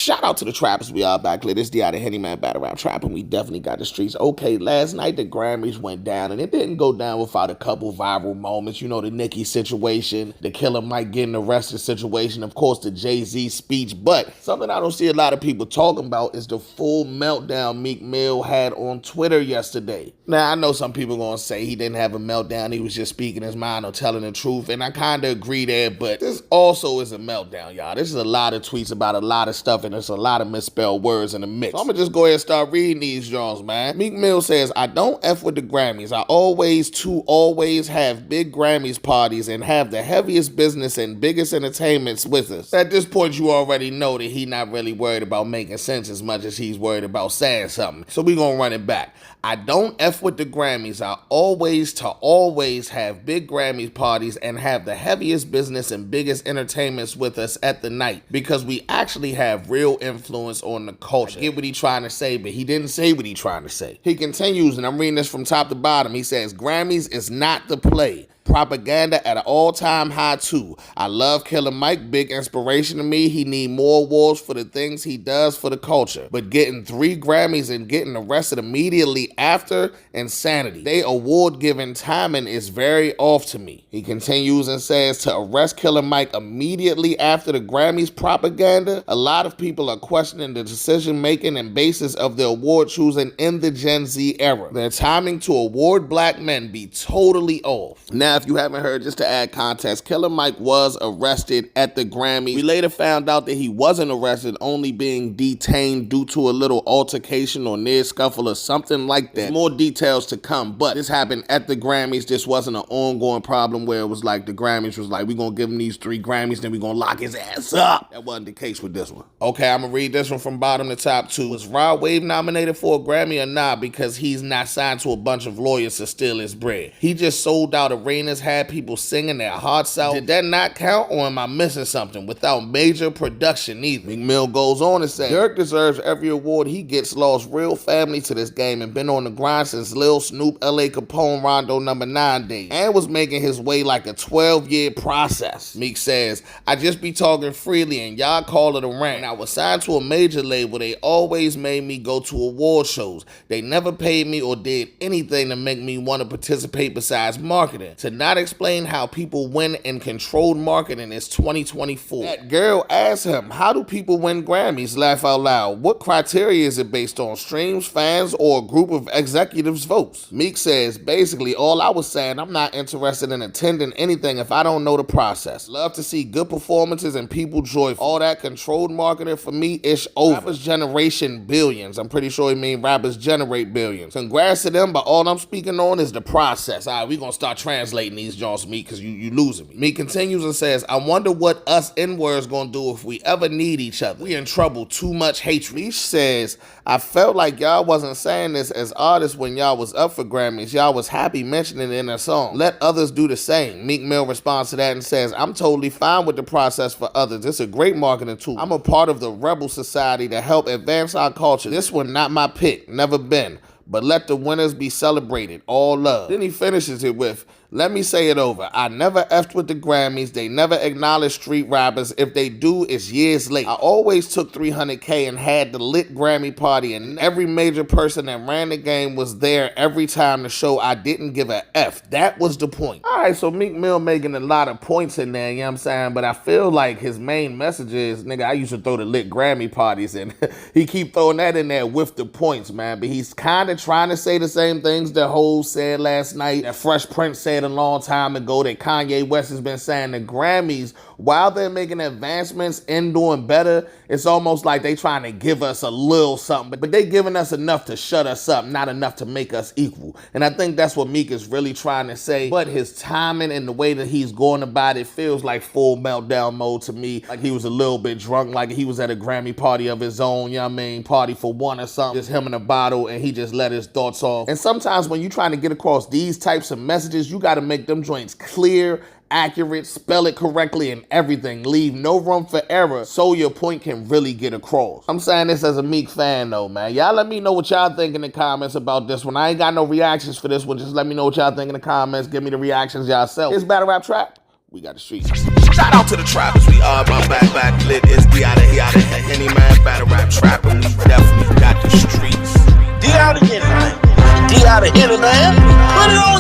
Shout out to the trappers, we are back lit. It's the out of Henny Man Battle Rap Trap, and we definitely got the streets. Okay, last night the Grammys went down, and it didn't go down without a couple viral moments. You know, the Nicki situation, the Killer Mike getting arrested situation, of course, the Jay-Z speech. But something I don't see a lot of people talking about is the full meltdown Meek Mill had on Twitter yesterday. Now, I know some people gonna say he didn't have a meltdown, he was just speaking his mind or telling the truth, and I kind of agree there, but this also is a meltdown, y'all. This is a lot of tweets about a lot of stuff, and there's a lot of misspelled words in the mix. So I'm gonna just go ahead and start reading these Jones, man. Meek Mill says, I don't F with the Grammys. I always have big Grammys parties and have the heaviest business and biggest entertainments with us. At this point, you already know that he not really worried about making sense as much as he's worried about saying something. So we gonna run it back. I don't F with the Grammys. I always have big Grammys parties and have the heaviest business and biggest entertainments with us at the night because we actually have real influence on the culture. I get what he trying to say, but he didn't say what he trying to say. He continues, and I'm reading this from top to bottom. He says, Grammys is not the play. Propaganda at an all-time high too. I love Killer Mike, big inspiration to me. He need more awards for the things he does for the culture. But getting 3 Grammys and getting arrested immediately after, insanity. They award-giving timing is very off to me. He continues and says to arrest Killer Mike immediately after the Grammys propaganda, a lot of people are questioning the decision-making and basis of the award choosing in the Gen Z era. Their timing to award black men be totally off. Now, if you haven't heard, just to add context, Killer Mike was arrested at the Grammy. We later found out that he wasn't arrested, only being detained due to a little altercation or near scuffle or something like that. There's more details to come, but this happened at the Grammys. This wasn't an ongoing problem where it was like the Grammys was like, we're going to give him these 3 Grammys, then we're going to lock his ass up. That wasn't the case with this one. Okay, I'm going to read this one from bottom to top too. Was Rod Wave nominated for a Grammy or not? Because he's not signed to a bunch of lawyers to steal his bread. He just sold out arenas, had people singing their hearts out. Did that not count, or am I missing something? Without major production either. Meek Mill goes on to say, Dirk deserves every award he gets, lost real family to this game and been on the grind since Lil Snoop, L.A. Capone, Rondo number 9 days, and was making his way like a 12-year process. Meek says, I just be talking freely and y'all call it a rant. When I was signed to a major label, they always made me go to award shows. They never paid me or did anything to make me want to participate besides marketing. To not explain how people win in controlled marketing is 2024. That girl asked him, how do people win Grammys? Laugh out loud. What criteria is it based on? Streams, fans, or a group of executives' votes? Meek says, basically, all I was saying, I'm not interested in attending anything if I don't know the process. Love to see good performances and people joyful. All that controlled marketing for me is over. Rappers generation billions. I'm pretty sure he mean rappers generate billions. Congrats to them, but all I'm speaking on is the process. All right, we gonna start translating these Jones, Meek, because you losing me. Meek continues and says, I wonder what us N-words gonna do if we ever need each other. We in trouble, too much hatred. Meek says, I felt like y'all wasn't saying this as artists when y'all was up for Grammys. Y'all was happy mentioning it in a song. Let others do the same. Meek Mill responds to that and says, I'm totally fine with the process for others. It's a great marketing tool. I'm a part of the Rebel Society to help advance our culture. This one not my pick, never been. But let the winners be celebrated. All love. Then he finishes it with, let me say it over. I never effed with the Grammys. They never acknowledge street rappers. If they do, it's years late. I always took $300K and had the lit Grammy party, and every major person that ran the game was there every time the show. I didn't give a F. That was the point. All right, so Meek Mill making a lot of points in there, you know what I'm saying? But I feel like his main message is, nigga, I used to throw the lit Grammy parties, and he keep throwing that in there with the points, man. But he's kind of trying to say the same things that Hov said last night, that Fresh Prince said a long time ago, that Kanye West has been saying. The Grammys, while they're making advancements and doing better, it's almost like they trying to give us a little something, but they giving us enough to shut us up, not enough to make us equal. And I think that's what Meek is really trying to say. But his timing and the way that he's going about it feels like full meltdown mode to me. Like he was a little bit drunk, like he was at a Grammy party of his own, you know what I mean? Party for one or something. Just him in a bottle, and he just let his thoughts off. And sometimes when you're trying to get across these types of messages, you got to make them joints clear, accurate, spell it correctly, and everything. Leave no room for error so your point can really get across. I'm saying this as a Meek fan though, man. Y'all let me know what y'all think in the comments about this one. I ain't got no reactions for this one. Just let me know what y'all think in the comments. Give me the reactions yourself. It's Battle Rap Trap. We got the streets. Shout out to the trappers, we are my back lit. It's D out of Henny Man, battle rap trap, and we definitely got the streets. D out of Henny Man. D out of Henny Man. Put it on